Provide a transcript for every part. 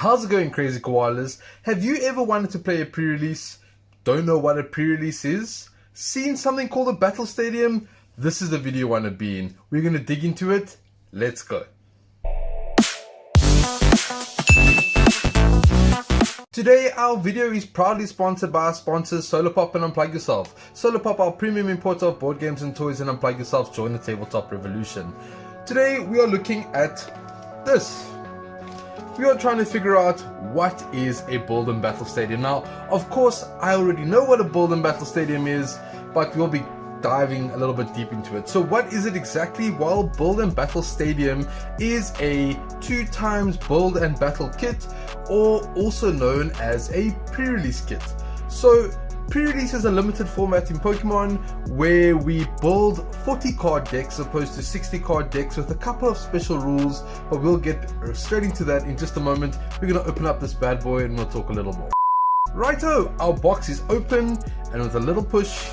How's it going, crazy koalas? Have you ever wanted to play a pre-release? Don't know what a pre-release is? Seen something called a battle stadium? This is the video you want to be in. We're going to dig into it. Let's go. Today our video is proudly sponsored by our sponsors Solarpop and Unplug Yourself. Solarpop, our premium importer of board games and toys, and Unplug Yourself, join the tabletop revolution. Today we are looking at this. We are trying to figure out what is a build and battle stadium. Now, of course, I already know what a build and battle stadium is, but we'll be diving a little bit deep into it. So what is it exactly? Well, build and battle stadium is a 2x build and battle kit, or also known as a pre-release kit. So pre-release is a limited format in Pokemon where we build 40 card decks opposed to 60 card decks with a couple of special rules, but we'll get straight into that in just a moment. We're going to open up this bad boy and we'll talk a little more. Righto, our box is open, and with a little push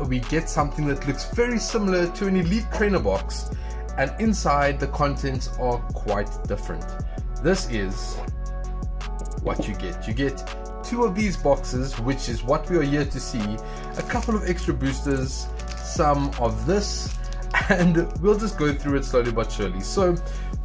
we get something that looks very similar to an Elite Trainer box, and inside the contents are quite different. This is what you get. You get 2 of these boxes, which is what we are here to see, a couple of extra boosters, some of this, and we'll just go through it slowly but surely. So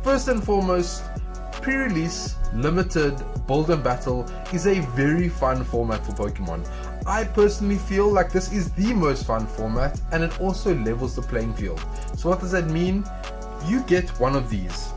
first and foremost, pre-release limited build and battle is a very fun format for Pokemon. I personally feel like this is the most fun format, and it also levels the playing field. So what does that mean? You get one of these.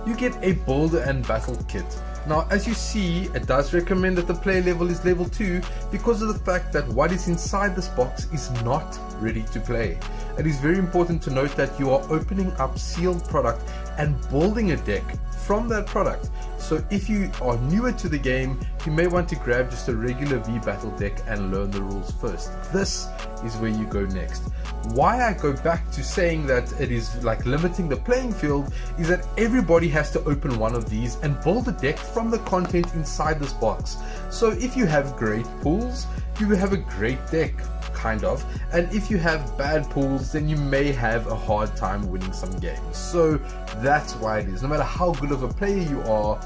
You get a build and battle kit. Now, as you see, it does recommend that the play level is level 2 because of the fact that what is inside this box is not ready to play. It is very important to note that you are opening up sealed product and building a deck from that product. So if you are newer to the game, you may want to grab just a regular V-Battle deck and learn the rules first. This is where you go next. Why I go back to saying that it is like limiting the playing field is that everybody has to open one of these and build a deck from the content inside this box. So if you have great pools, you will have a great deck, kind of, and if you have bad pools, then you may have a hard time winning some games. So that's why it is. No matter how good of a player you are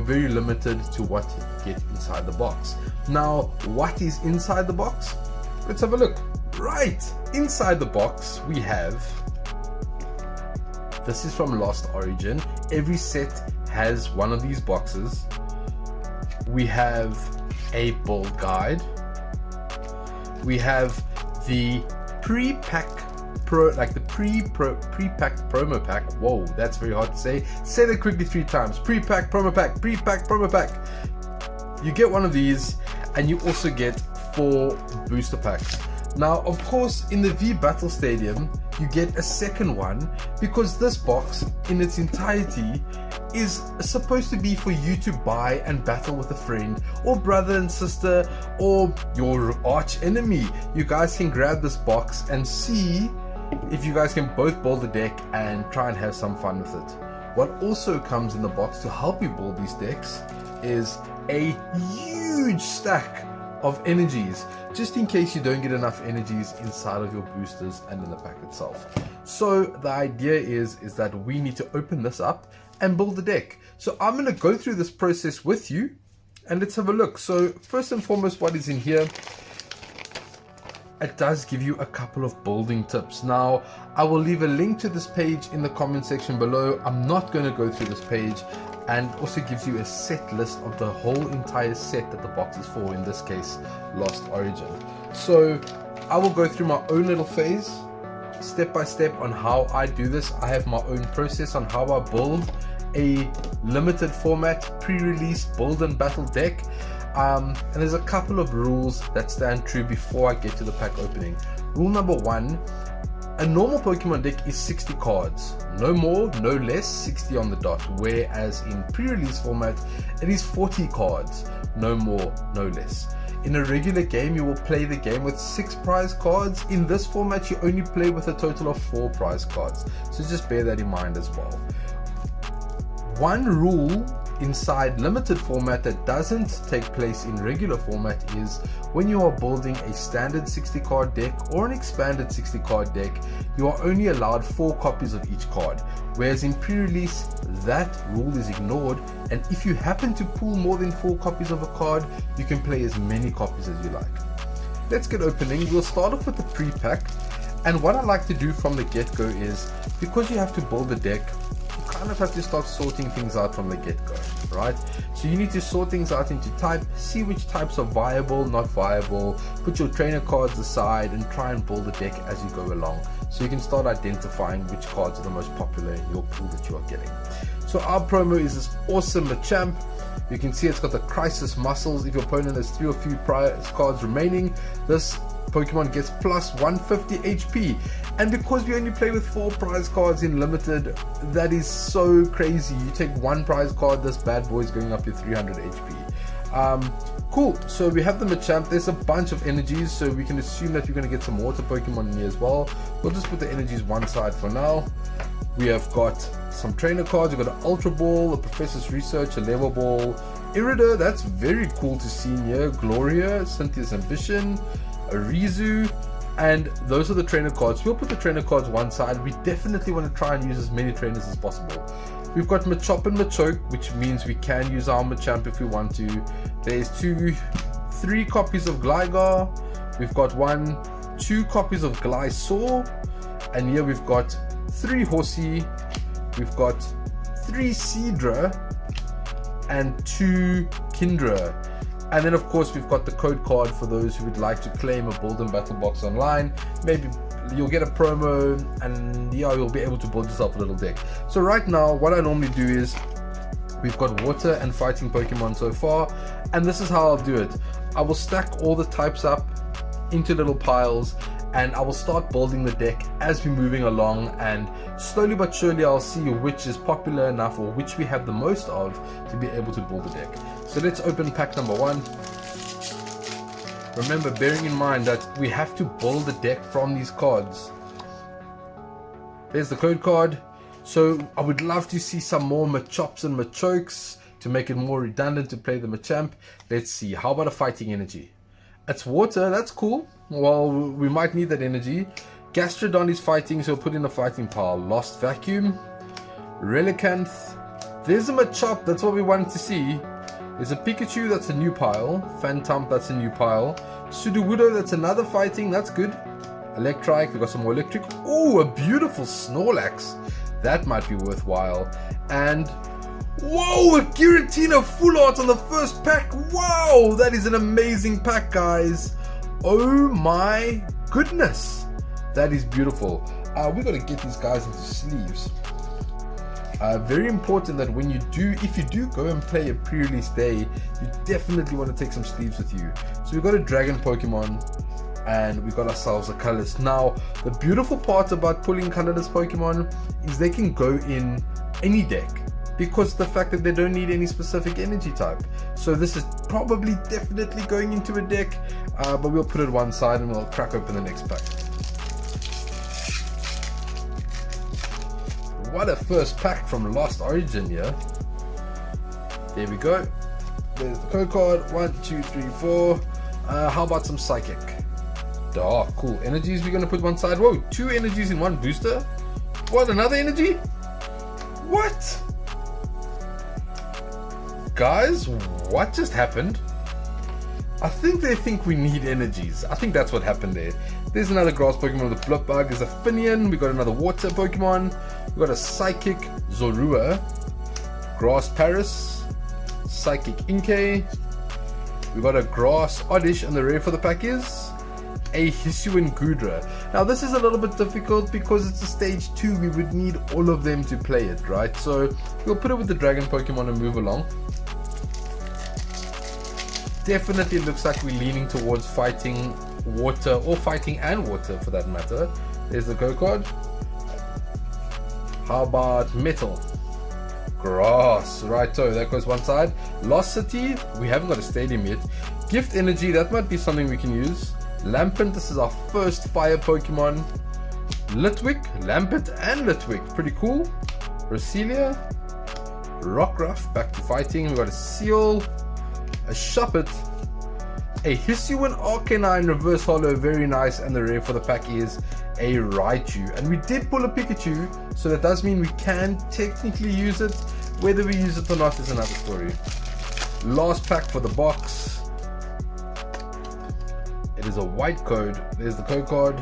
very limited to what you get inside the box. Now, what is inside the box? Let's have a look. Right, inside the box we have, this is from Lost Origin. Every set has one of these boxes. We have a build guide. We have the pre-packed promo pack. Whoa, that's very hard to say. Say that quickly 3 times. Pre-packed promo pack, pre-packed promo pack. You get one of these, and you also get 4 booster packs. Now, of course, in the V-Battle Stadium, you get a second one because this box in its entirety is supposed to be for you to buy and battle with a friend or brother and sister or your arch enemy. You guys can grab this box and see if you guys can both build a deck and try and have some fun with it. What also comes in the box to help you build these decks is a huge stack of energies, just in case you don't get enough energies inside of your boosters and in the pack itself. So the idea is that we need to open this up and build the deck. So I'm going to go through this process with you and let's have a look. So first and foremost, what is in here? It does give you a couple of building tips. Now, I will leave a link to this page in the comment section below. I'm not going to go through this page, and also gives you a set list of the whole entire set that the box is for, in this case, Lost Origin. So I will go through my own little phase, step by step, on how I do this. I have my own process on how I build a limited format pre-release build and battle deck. And there's a couple of rules that stand true before I get to the pack opening. Rule number 1, a normal Pokemon deck is 60 cards, no more, no less, 60 on the dot, whereas in pre-release format it is 40 cards, no more, no less. In a regular game you will play the game with 6 prize cards. In this format you only play with a total of 4 prize cards, so just bear that in mind as well. One rule inside limited format that doesn't take place in regular format is when you are building a standard 60 card deck or an expanded 60 card deck, you are only allowed 4 copies of each card, whereas in pre-release that rule is ignored, and if you happen to pull more than 4 copies of a card, you can play as many copies as you like. Let's get opening. We'll start off with the pre-pack, and what I like to do from the get-go is, because you have to build a deck, you kind of have to start sorting things out from the get-go, right? So you need to sort things out into type, see which types are viable, not viable, put your trainer cards aside and try and build a deck as you go along, so you can start identifying which cards are the most popular in your pool that you are getting. So our promo is this awesome Machamp. You can see it's got the Crisis Muscles. If your opponent has 3 or few prize cards remaining, this Pokemon gets plus 150 HP, and because we only play with 4 prize cards in limited, that is so crazy. You take 1 prize card, this bad boy is going up to 300 HP. Cool, so we have the Machamp. There's a bunch of energies, so we can assume that you're going to get some water Pokemon in here as well. We'll just put the energies one side for now. We have got some trainer cards. We've got an Ultra Ball, a Professor's Research, a Level Ball, Irida, that's very cool to see in here, Gloria, Cynthia's Ambition, a Rizu, and those are the trainer cards. We'll put the trainer cards one side. We definitely want to try and use as many trainers as possible. We've got Machop and Machoke, which means we can use our Machamp if we want to. There's 3 copies of Gligar. We've got 2 copies of Glysaur, and here we've got 3 Horsey. We've got 3 Seadra and 2 Kindra. And then of course we've got the code card for those who would like to claim a Build and Battle box online. Maybe you'll get a promo and yeah, you'll be able to build yourself a little deck. So right now what I normally do is, we've got water and fighting Pokemon so far, and this is how I'll do it. I will stack all the types up into little piles, and I will start building the deck as we're moving along, and slowly but surely I'll see which is popular enough or which we have the most of to be able to build the deck. So let's open pack number 1. Remember, bearing in mind that we have to build the deck from these cards. There's the code card. So I would love to see some more Machops and Machokes to make it more redundant to play the Machamp. Let's see, how about a fighting energy? It's water, that's cool. Well, we might need that energy. Gastrodon is fighting, so we'll put in a fighting pile. Lost Vacuum, Relicanth. There's a Machop, that's what we wanted to see. There's a Pikachu, that's a new pile. Phantump, that's a new pile. Sudowoodo, that's another fighting, that's good. Electrike, we've got some more electric. Oh, a beautiful Snorlax. That might be worthwhile. And whoa, a Giratina full art on the first pack. Wow, that is an amazing pack, guys. Oh my goodness, that is beautiful. We got to get these guys into sleeves. Very important that when you do, if you do go and play a pre-release day, you definitely want to take some sleeves with you. So we've got a Dragon Pokemon, and we got ourselves a colorless. Now the beautiful part about pulling colorless Pokemon is they can go in any deck, because the fact that they don't need any specific energy type. So this is probably definitely going into a deck, but we'll put it one side and we'll crack open the next pack. What a first pack from Lost Origin here. There we go. There's the code card. 1, 2, 3, 4. How about some Psychic? Oh, cool. Energies we're going to put one side. Whoa, 2 energies in one booster? What, another energy? What? Guys, what just happened? I think they think we need energies. I think that's what happened there. There's another grass Pokemon with a Blipbug. There's a Finian. We got another water Pokemon. We got a Psychic Zorua, Grass Paris, Psychic Inkay. We got a Grass Oddish, and the rare for the pack is a Hisuian Gudra. Now this is a little bit difficult because it's a stage 2. We would need all of them to play it, right? So we'll put it with the Dragon Pokemon and move along. Definitely looks like we're leaning towards fighting water, or fighting and water for that matter. There's the go card. How about metal? Grass, righto, that goes one side. Lost City, we haven't got a stadium yet. Gift Energy, that might be something we can use. Lampent, this is our first fire Pokemon. Litwick, Lampent and Litwick, pretty cool. Roselia, Rockruff, back to fighting. We got a Seal, a Shuppet, a Hisuian Arcanine reverse holo, very nice, and the rare for the pack is a Raichu. And we did pull a Pikachu, so that does mean we can technically use it. Whether we use it or not is another story. Last pack for the box. It is a white code. There's the code card.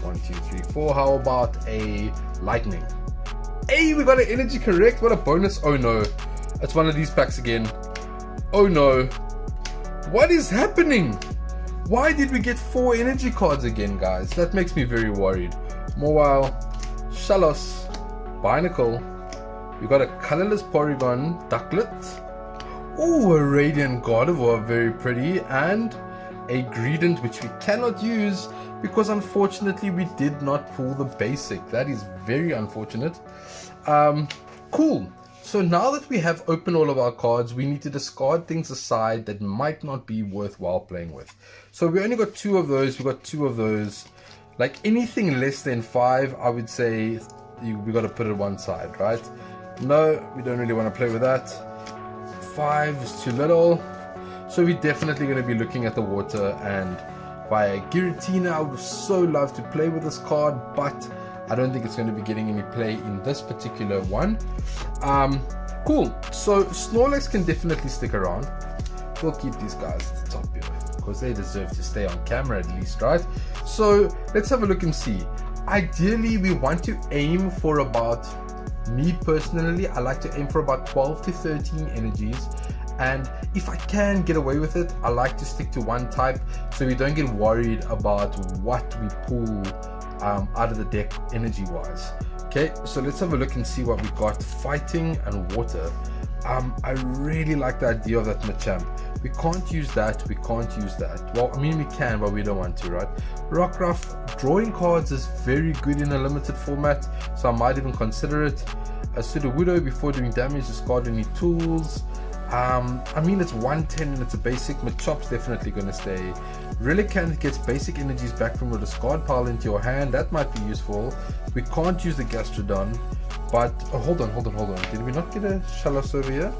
1, 2, 3, 4. How about a Lightning? Hey, we got an energy correct. What a bonus. Oh no, it's one of these packs again. Oh no, what is happening? Why did we get 4 energy cards again, guys? That makes me very worried. Mobile, Shalos, Binacle. We got a colorless Porygon Ducklet. Oh, a Radiant Gardevoir, very pretty, and a Greedent, which we cannot use because unfortunately we did not pull the basic. That is very unfortunate. Cool. So now that we have opened all of our cards, we need to discard things aside that might not be worthwhile playing with. So we only got 2 of those. We got 2 of those. Like anything less than 5, I would say we got to put it one side, right? No, we don't really want to play with that. 5 is too little. So we're definitely going to be looking at the water, and via Giratina, I would so love to play with this card, but I don't think it's going to be getting any play in this particular one. Cool. So Snorlax can definitely stick around. We'll keep these guys at the top here because they deserve to stay on camera at least, right? So let's have a look and see. Ideally, we want to aim for about, me personally, I like to aim for about 12 to 13 energies. And if I can get away with it, I like to stick to one type so we don't get worried about what we pull out of the deck energy wise. Okay, so let's have a look and see what we got. Fighting and water. I really like the idea of that Machamp. We can't use that, we can't use that. Well, I mean we can, but we don't want to, right? Rockruff, drawing cards is very good in a limited format, so I might even consider it. A Sudowoodo, before doing damage, discard any tools. I mean it's 110 and it's a basic. Machop's definitely going to stay. Relicanth gets basic energies back from your discard pile into your hand. That might be useful. We can't use the Gastrodon, but hold on. Did we not get a Shalos over here?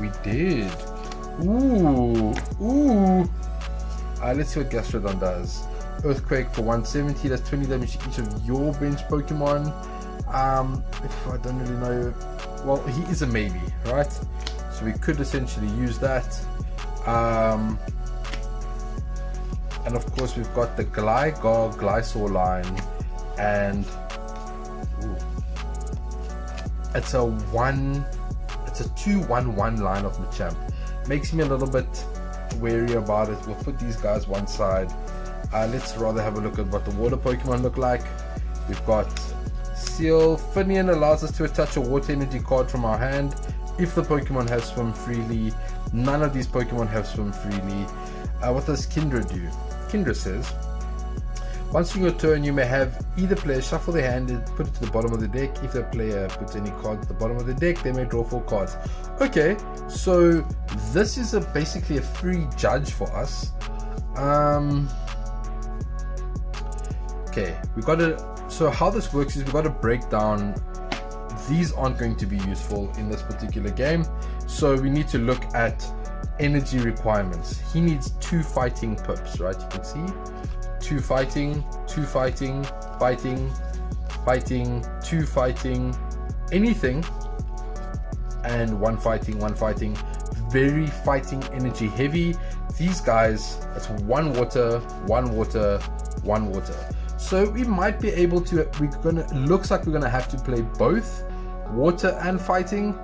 We did. Ooh. Let's see what Gastrodon does. Earthquake for 170. That's 20 damage to each of your bench Pokemon. I don't really know. Well, he is a maybe, right? So we could essentially use that. And of course we've got the Gligar Glysaur line, and it's a 2-1-1 line of Machamp. Makes me a little bit wary about it. We'll put these guys one side. Let's rather have a look at what the water Pokemon look like. We've got Seal. Finian allows us to attach a water energy card from our hand if the Pokemon has swim freely. None of these Pokemon have swim freely. What does Kindra do? Kindra says, once in your turn you may have either player shuffle their hand and put it to the bottom of the deck. If the player puts any cards at the bottom of the deck, they may draw 4 cards. Okay, so this is basically a free judge for us. Okay, so how this works is we got to break down. These aren't going to be useful in this particular game, so we need to look at energy requirements. He needs 2 fighting pips, right? You can see 2 fighting, 2 fighting, fighting, 2 fighting, anything, and 1 fighting, 1 fighting. Very fighting energy heavy. These guys, that's 1 water, 1 water, 1 water. So we might be able to, looks like we're gonna have to play both water and fighting,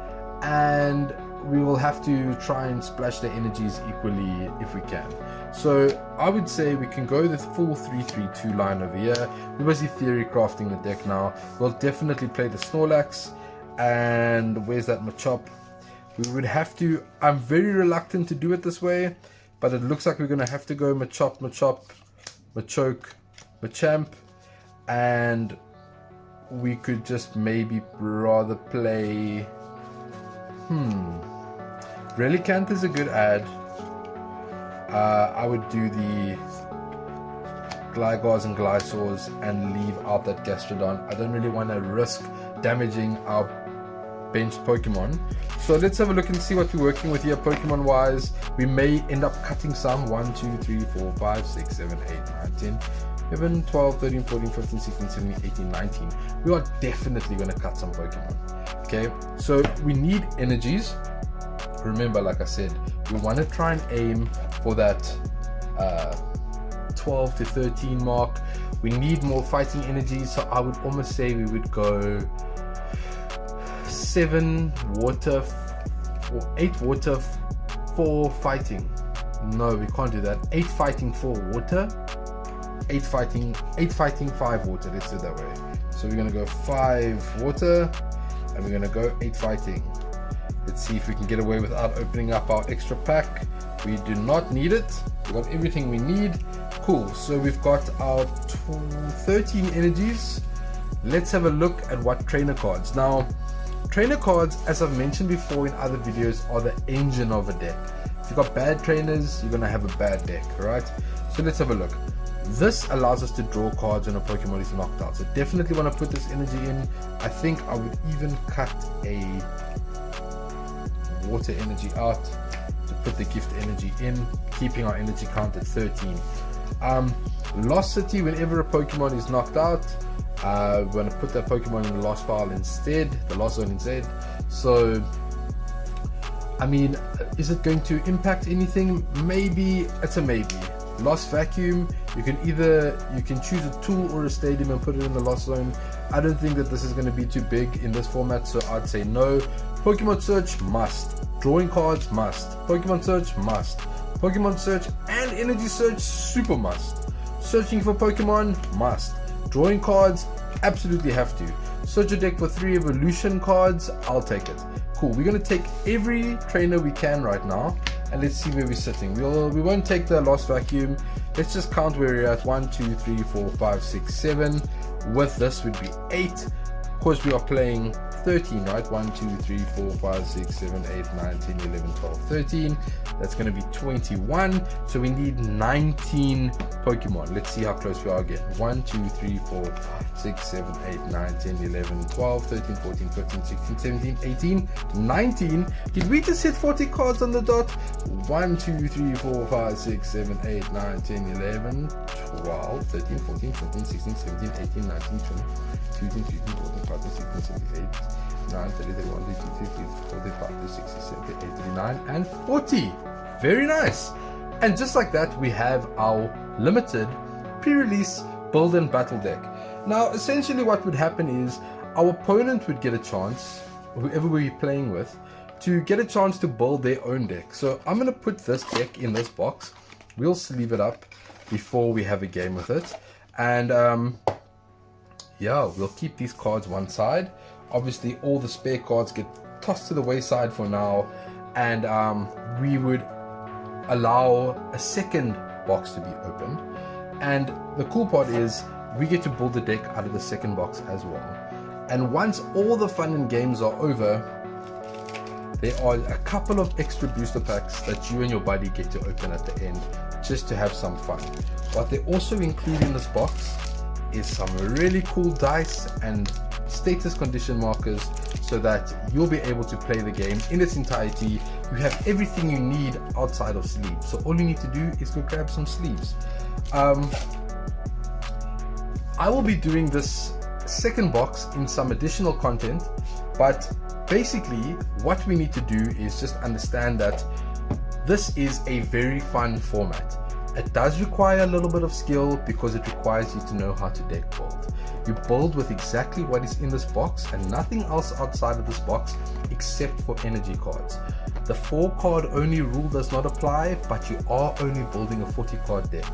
and we will have to try and splash the energies equally if we can. So I would say we can go the full 3-3-2 line over here. We're busy theory crafting the deck now. We'll definitely play the Snorlax, and where's that Machop? We would have to, I'm very reluctant to do it this way, but it looks like we're gonna have to go Machop, Machoke, Machamp, and we could just maybe rather play Relicanth is a good add. I would do the Glygars and Glysaurs and leave out that Gastrodon. I don't really want to risk damaging our benched Pokemon. So let's have a look and see what we're working with here Pokemon wise. We may end up cutting some. 1, 2, 3, 4, 5, 6, 7, 8, 9, 10, 11, 12, 13, 14, 15, 16, 17, 18, 19. We are definitely going to cut some Pokemon. Okay, so we need energies. Remember, like I said, we want to try and aim for that 12 to 13 mark. We need more fighting energies, so I would almost say we would go 7 water or 8 water, 4 fighting. No, we can't do that. 8 fighting, 4 water. 8 fighting, 5 water. Let's do it that way. So we're gonna go 5 water, and we're gonna go 8 fighting. Let's see if we can get away without opening up our extra pack. We do not need it. We got everything we need. Cool. So we've got our 13 energies. Let's have a look at what trainer cards. Now, trainer cards, as I've mentioned before in other videos, are the engine of a deck. If you've got bad trainers, you're gonna have a bad deck, right? So let's have a look. This allows us to draw cards when a Pokemon is knocked out. So definitely want to put this energy in. I think I would even cut a water energy out to put the gift energy in, keeping our energy count at 13. Lost City, whenever a Pokemon is knocked out, we're going to put that Pokemon in the lost pile instead, the lost zone instead. So I mean, is it going to impact anything? Maybe. It's a maybe. Lost Vacuum, you can choose a tool or a stadium and put it in the lost zone. I don't think that this is going to be too big in this format, so I'd say no. Pokemon Search, must. Drawing cards, must. Pokemon Search, must. Pokemon Search and Energy Search, super must. Searching for Pokemon, must. Drawing cards, absolutely have to. Search your deck for 3 evolution cards, I'll take it. Cool, we're going to take every trainer we can right now, and let's see where we're sitting. We won't take the Lost Vacuum. Let's just count where we're at. 1, 2, 3, 4, 5, 6, 7. With this would be 8. Of course, we are playing 13, right? 1, 2, 3, 4, 5, 6, 7, 8, 9, 10, 11, 12, 13. That's going to be 21. So we need 19 Pokemon. Let's see how close we are again. 1, 2, 3, 4, 5, 6, 7, 8, 9, 10, 11, 12, 13, 14, 15, 16, 17, 18, 19. Did we just hit 40 cards on the dot? 1, 2, 3, 4, 5, 6, 7, 8, 9, 10, 11, 12, 13, 14, 15, 16, 17, 18, 19, 20, 22, 23, 24, 25, 26, 27, 9, 30, 31, 32, 33, 34, 35, 36, 37, 38, 39, and 40. Very nice. And just like that, we have our limited pre-release build and battle deck. Now, essentially what would happen is our opponent would get a chance, whoever we're playing with, to get a chance to build their own deck. So I'm going to put this deck in this box. We'll sleeve it up before we have a game with it. And yeah, we'll keep these cards one side. Obviously, all the spare cards get tossed to the wayside for now. And we would allow a second box to be opened. And the cool part is we get to build the deck out of the second box as well. And once all the fun and games are over, there are a couple of extra booster packs that you and your buddy get to open at the end just to have some fun. What they also include in this box is some really cool dice and status condition markers so that you'll be able to play the game in its entirety. You have everything you need outside of sleeves, so all you need to do is go grab some sleeves. I will be doing this second box in some additional content, but basically what we need to do is just understand that this is a very fun format. It does require a little bit of skill because it requires you to know how to deck build. You build with exactly what is in this box and nothing else outside of this box except for energy cards. The 4 card only rule does not apply, but you are only building a 40 card deck.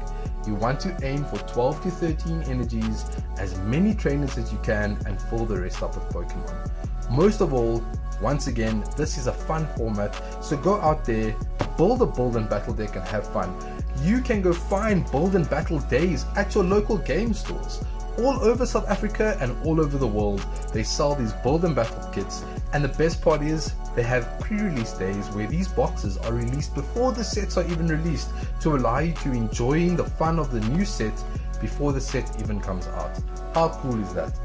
You want to aim for 12 to 13 energies, as many trainers as you can, and fill the rest up with Pokemon. Most of all, once again, this is a fun format, so go out there, build a build and battle deck and have fun. You can go find build and battle days at your local game stores. All over South Africa and all over the world, they sell these build and battle kits, and the best part is they have pre-release days where these boxes are released before the sets are even released to allow you to enjoy the fun of the new set before the set even comes out. How cool is that?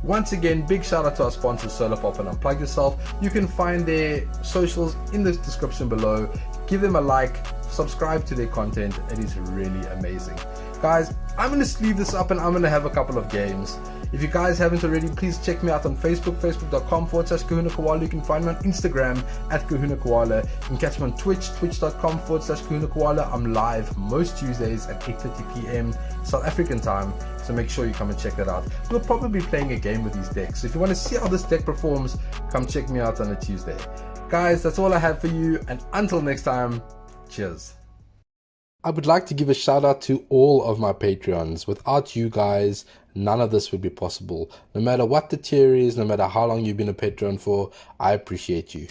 Once again, big shout out to our sponsors Solarpop and Unplug Yourself. You can find their socials in the description below. Give them a like, subscribe to their content. It is really amazing. Guys, I'm going to leave this up and I'm going to have a couple of games. If you guys haven't already, please check me out on Facebook, facebook.com/Kahuna Koala. You can find me on Instagram @Kahuna Koala. You can catch me on Twitch, twitch.com/Kahuna Koala. I'm live most Tuesdays at 8:30 p.m. South African time, so make sure you come and check that out. We'll probably be playing a game with these decks, so if you want to see how this deck performs, come check me out on a Tuesday. Guys, that's all I have for you, and until next time, cheers. I would like to give a shout out to all of my Patreons. Without you guys, none of this would be possible. No matter what the tier is, no matter how long you've been a Patreon for, I appreciate you.